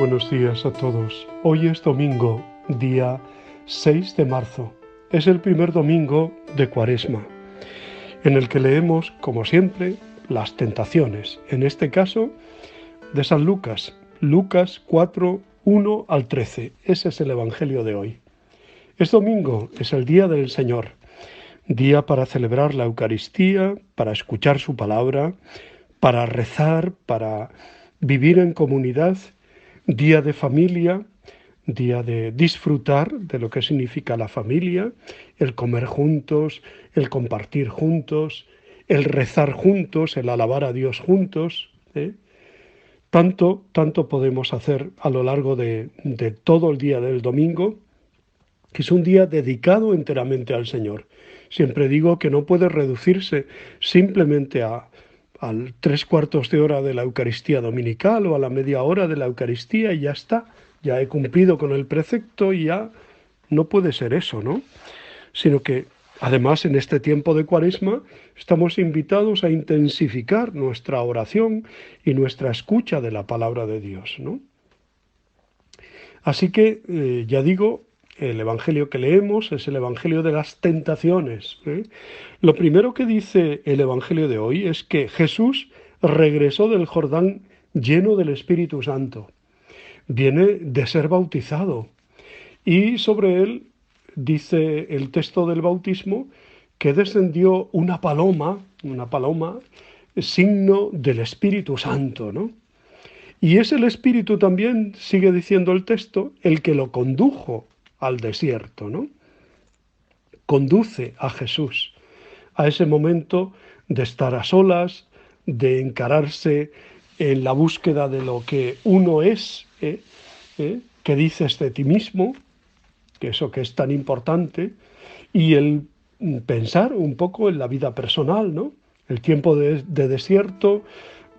buenos días a todos. Hoy es domingo, día 6 de marzo. Es el primer domingo de Cuaresma, en el que leemos, como siempre, las tentaciones, en este caso de San Lucas, Lucas 4, 1 al 13. Ese es el Evangelio de hoy. Es domingo, es el día del Señor, día para celebrar la Eucaristía, para escuchar su palabra, para rezar, para vivir en comunidad, día de familia, día de disfrutar de lo que significa la familia, el comer juntos, el compartir juntos, el rezar juntos, el alabar a Dios juntos. Tanto podemos hacer a lo largo de todo el día del domingo, que es un día dedicado enteramente al Señor. Siempre digo que no puede reducirse simplemente al 3/4 de hora de la Eucaristía dominical o a la media hora de la Eucaristía y ya está, ya he cumplido con el precepto y ya no puede ser eso, ¿no? Sino que además en este tiempo de Cuaresma estamos invitados a intensificar nuestra oración y nuestra escucha de la palabra de Dios, ¿no? Así que, ya digo, el Evangelio que leemos es el Evangelio de las tentaciones. Lo primero que dice el Evangelio de hoy es que Jesús regresó del Jordán lleno del Espíritu Santo. Viene de ser bautizado y sobre él dice el texto del bautismo que descendió una paloma, signo del Espíritu Santo, ¿no? Y es el Espíritu también, sigue diciendo el texto, el que lo condujo al desierto, ¿no? Conduce a Jesús a ese momento de estar a solas, de encararse en la búsqueda de lo que uno es, que dices de ti mismo, que eso que es tan importante, y el pensar un poco en la vida personal, ¿no? El tiempo de desierto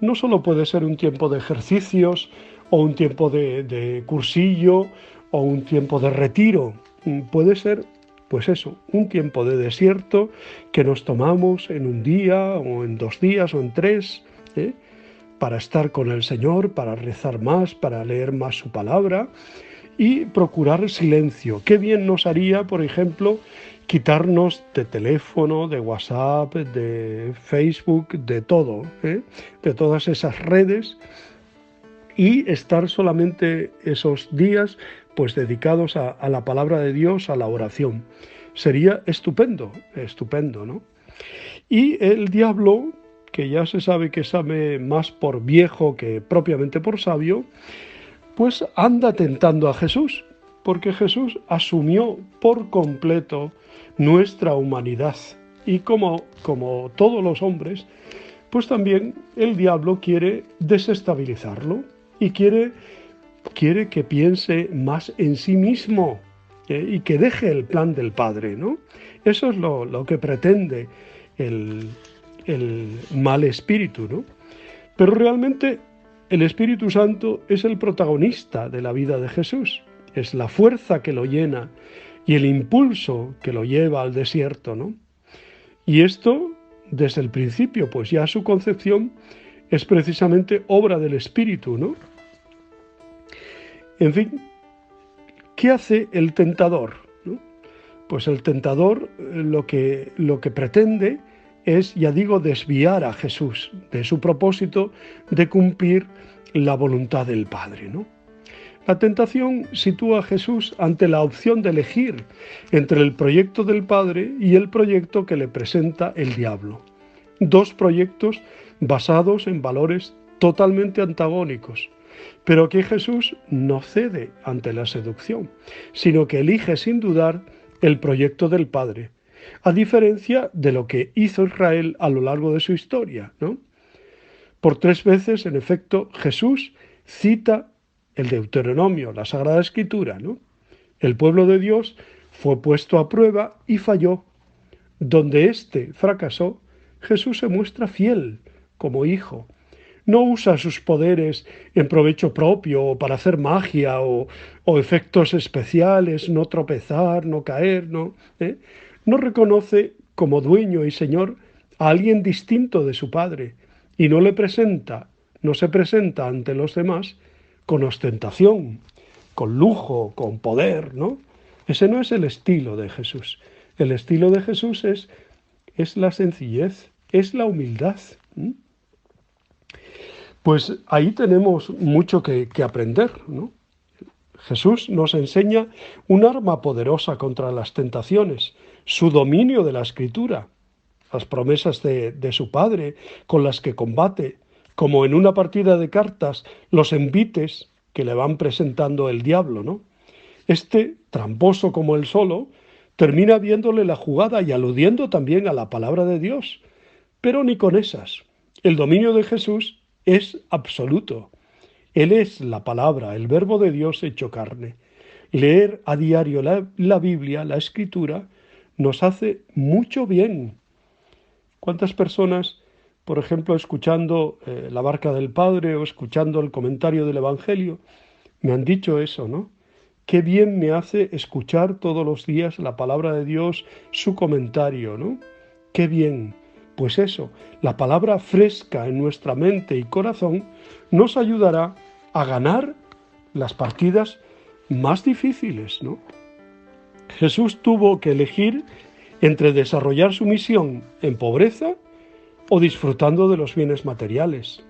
no solo puede ser un tiempo de ejercicios o un tiempo de cursillo o un tiempo de retiro. Puede ser, pues eso, un tiempo de desierto que nos tomamos en un día o en 2 días o en 3, para estar con el Señor, para rezar más, para leer más su palabra y procurar silencio. Qué bien nos haría, por ejemplo, quitarnos de teléfono, de WhatsApp, de Facebook, de todo, de todas esas redes y estar solamente esos días pues dedicados a la palabra de Dios, a la oración. Sería estupendo, ¿no? Y el diablo, que ya se sabe que sabe más por viejo que propiamente por sabio, pues anda tentando a Jesús, porque Jesús asumió por completo nuestra humanidad. Y como todos los hombres, pues también el diablo quiere desestabilizarlo y quiere que piense más en sí mismo y que deje el plan del Padre, ¿no? Eso es lo que pretende el mal espíritu, ¿no? Pero realmente el Espíritu Santo es el protagonista de la vida de Jesús, es la fuerza que lo llena y el impulso que lo lleva al desierto, ¿no? Y esto, desde el principio, pues ya su concepción es precisamente obra del Espíritu, ¿no? En fin, ¿qué hace el tentador, ¿no? Pues el tentador lo que pretende es, ya digo, desviar a Jesús de su propósito de cumplir la voluntad del Padre, ¿no? La tentación sitúa a Jesús ante la opción de elegir entre el proyecto del Padre y el proyecto que le presenta el diablo. 2 proyectos basados en valores totalmente antagónicos, pero que Jesús no cede ante la seducción, sino que elige sin dudar el proyecto del Padre, a diferencia de lo que hizo Israel a lo largo de su historia, ¿no? Por 3 veces, en efecto, Jesús cita el Deuteronomio, la Sagrada Escritura, ¿no? El pueblo de Dios fue puesto a prueba y falló. Donde éste fracasó, Jesús se muestra fiel como hijo. No usa sus poderes en provecho propio o para hacer magia o efectos especiales, no tropezar, no caer, ¿no? No reconoce como dueño y señor a alguien distinto de su Padre y no se presenta ante los demás con ostentación, con lujo, con poder, ¿no? Ese no es el estilo de Jesús. El estilo de Jesús es la sencillez, es la humildad. Pues ahí tenemos mucho que aprender, ¿no? Jesús nos enseña un arma poderosa contra las tentaciones, su dominio de la Escritura, las promesas de su Padre con las que combate, como en una partida de cartas, los envites que le van presentando el diablo, ¿no? Este, tramposo como él solo, termina viéndole la jugada y aludiendo también a la palabra de Dios. Pero ni con esas. El dominio de Jesús es absoluto. Él es la palabra, el verbo de Dios hecho carne. Leer a diario la Biblia, la Escritura, nos hace mucho bien. ¿Cuántas personas, por ejemplo, escuchando la barca del Padre o escuchando el comentario del Evangelio, me han dicho eso, ¿no? Qué bien me hace escuchar todos los días la palabra de Dios, su comentario, ¿no? Qué bien. Pues eso, la palabra fresca en nuestra mente y corazón nos ayudará a ganar las partidas más difíciles, ¿no? Jesús tuvo que elegir entre desarrollar su misión en pobreza o disfrutando de los bienes materiales,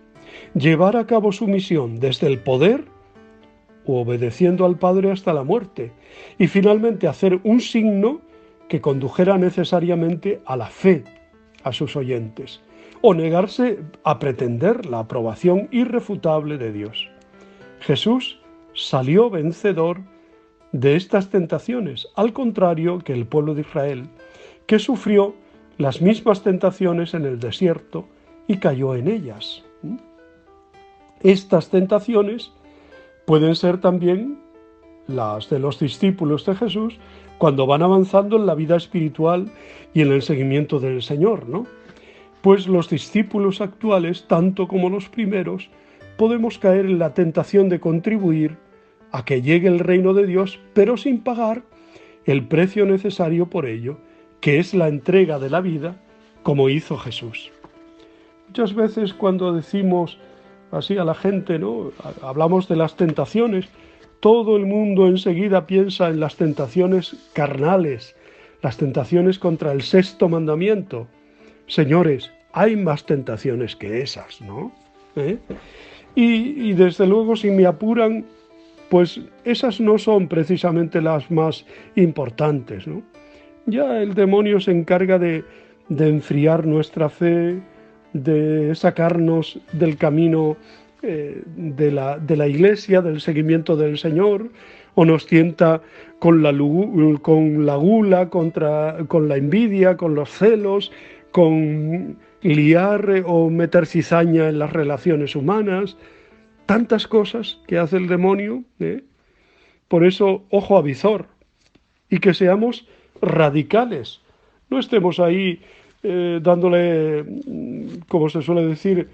llevar a cabo su misión desde el poder o obedeciendo al Padre hasta la muerte, y finalmente hacer un signo que condujera necesariamente a la fe a sus oyentes, o negarse a pretender la aprobación irrefutable de Dios. Jesús salió vencedor de estas tentaciones, al contrario que el pueblo de Israel, que sufrió las mismas tentaciones en el desierto y cayó en ellas. Estas tentaciones pueden ser también las de los discípulos de Jesús cuando van avanzando en la vida espiritual y en el seguimiento del Señor, ¿no? Pues los discípulos actuales, tanto como los primeros, podemos caer en la tentación de contribuir a que llegue el reino de Dios, pero sin pagar el precio necesario por ello, que es la entrega de la vida, como hizo Jesús. Muchas veces cuando decimos así a la gente, ¿no?, hablamos de las tentaciones, todo el mundo enseguida piensa en las tentaciones carnales, las tentaciones contra el sexto mandamiento. Señores, hay más tentaciones que esas, ¿no? Y desde luego, si me apuran, pues esas no son precisamente las más importantes, ¿no? Ya el demonio se encarga de enfriar nuestra fe, de sacarnos del camino de la Iglesia, del seguimiento del Señor, o nos tienta con la gula, con la envidia, con los celos, con liar o meter cizaña en las relaciones humanas, tantas cosas que hace el demonio. Por eso, ojo a visor, y que seamos radicales, no estemos ahí dándole, como se suele decir,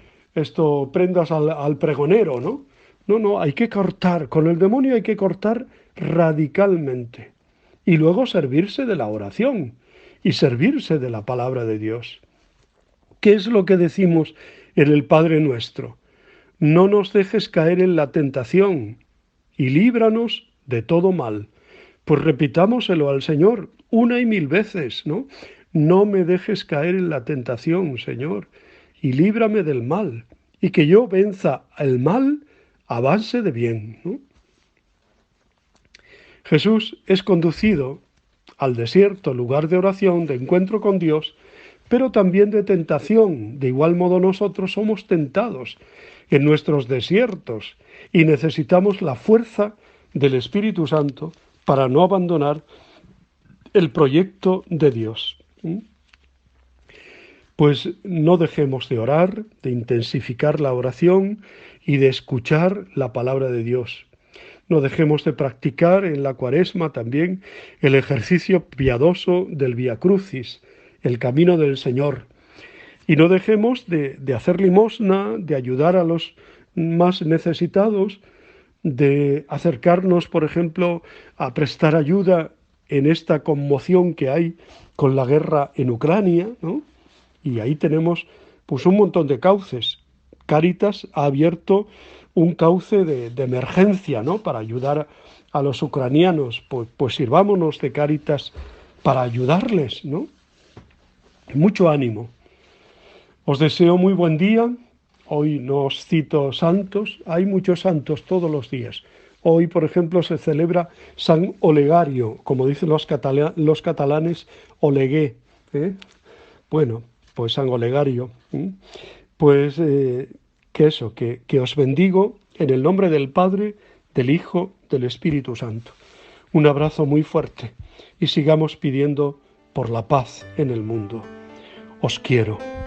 prendas al pregonero, ¿no? No, hay que cortar, con el demonio hay que cortar radicalmente, y luego servirse de la oración, y servirse de la palabra de Dios. ¿Qué es lo que decimos en el Padre Nuestro? No nos dejes caer en la tentación, y líbranos de todo mal. Pues repitámoselo al Señor una y mil veces, ¿no? No me dejes caer en la tentación, Señor, y líbrame del mal, y que yo venza el mal a base de bien, ¿no? Jesús es conducido al desierto, lugar de oración, de encuentro con Dios, pero también de tentación. De igual modo nosotros somos tentados en nuestros desiertos y necesitamos la fuerza del Espíritu Santo para no abandonar el proyecto de Dios. Pues no dejemos de orar, de intensificar la oración y de escuchar la palabra de Dios. No dejemos de practicar en la Cuaresma también el ejercicio piadoso del Vía Crucis, el camino del Señor. Y no dejemos de hacer limosna, de ayudar a los más necesitados, de acercarnos, por ejemplo, a prestar ayuda en esta conmoción que hay con la guerra en Ucrania, ¿no? Y ahí tenemos pues un montón de cauces. Cáritas ha abierto un cauce de emergencia, ¿no?, para ayudar a los ucranianos, pues sirvámonos de Cáritas para ayudarles, ¿no? Mucho ánimo. Os deseo muy buen día. Hoy no os cito santos, hay muchos santos todos los días. Hoy, por ejemplo, se celebra San Olegario, como dicen los catalanes, Olegué, ¿eh? Bueno, pues San Olegario. Pues que os bendigo en el nombre del Padre, del Hijo, del Espíritu Santo. Un abrazo muy fuerte y sigamos pidiendo por la paz en el mundo. Os quiero.